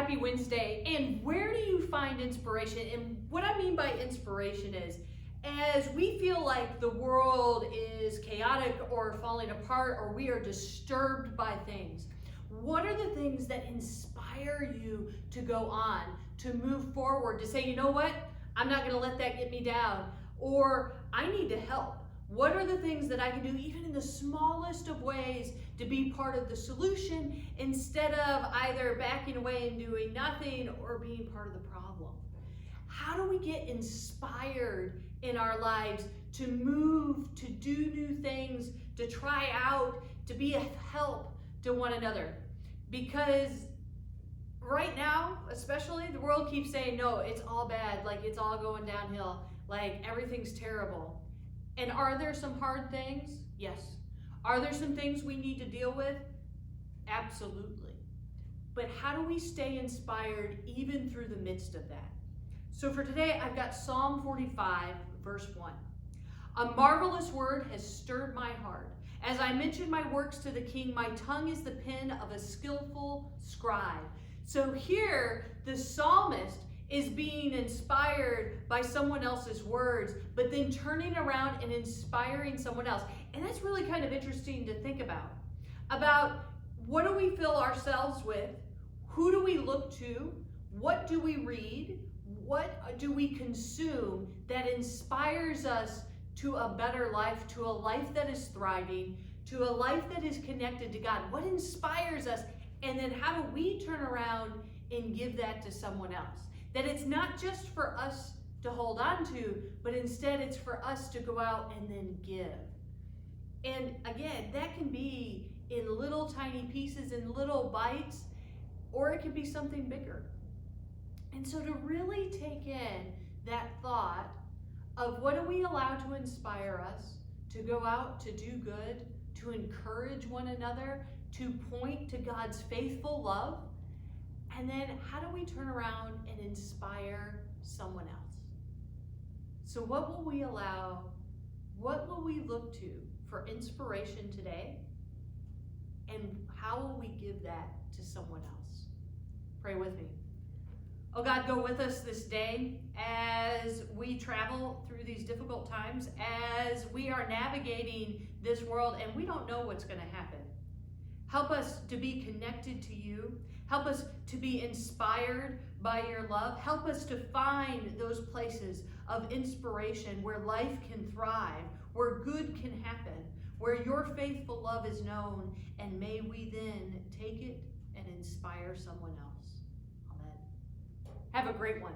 Happy Wednesday. And where do you find inspiration? And what I mean by inspiration is, as we feel like the world is chaotic or falling apart, or we are disturbed by things, what are the things that inspire you to go on, to move forward, to say, you know what, I'm not going to let that get me down, or I need to help? What are the things that I can do, even in the smallest of ways, to be part of the solution instead of either backing away and doing nothing or being part of the problem? How do we get inspired in our lives to move, to do new things, to try out, to be a help to one another? Because right now, especially, the world keeps saying, no, it's all bad, like it's all going downhill, like everything's terrible. And are there some hard things? Yes. Are there some things we need to deal with? Absolutely. But how do we stay inspired even through the midst of that? So for today, I've got Psalm 45, verse 1. A marvelous word has stirred my heart. As I mention my works to the king, my tongue is the pen of a skillful scribe. So here, the psalmist is being inspired by someone else's words, but then turning around and inspiring someone else. And that's really kind of interesting to think about what do we fill ourselves with? Who do we look to? What do we read? What do we consume that inspires us to a better life, to a life that is thriving, to a life that is connected to God? What inspires us? And then how do we turn around and give that to someone else? That it's not just for us to hold on to, but instead it's for us to go out and then give. And again, that can be in little tiny pieces, in little bites, or it could be something bigger. And so to really take in that thought of what do we allow to inspire us, to go out to do good, to encourage one another, to point to God's faithful love, and then how do we turn around and inspire someone else? So what will we allow, what will we look to for inspiration today? And how will we give that to someone else? Pray with me. Oh God, go with us this day as we travel through these difficult times, as we are navigating this world and we don't know what's going to happen. Help us to be connected to you. Help us to be inspired by your love. Help us to find those places of inspiration where life can thrive, where good can happen, where your faithful love is known, and may we then take it and inspire someone else. Amen. Have a great one.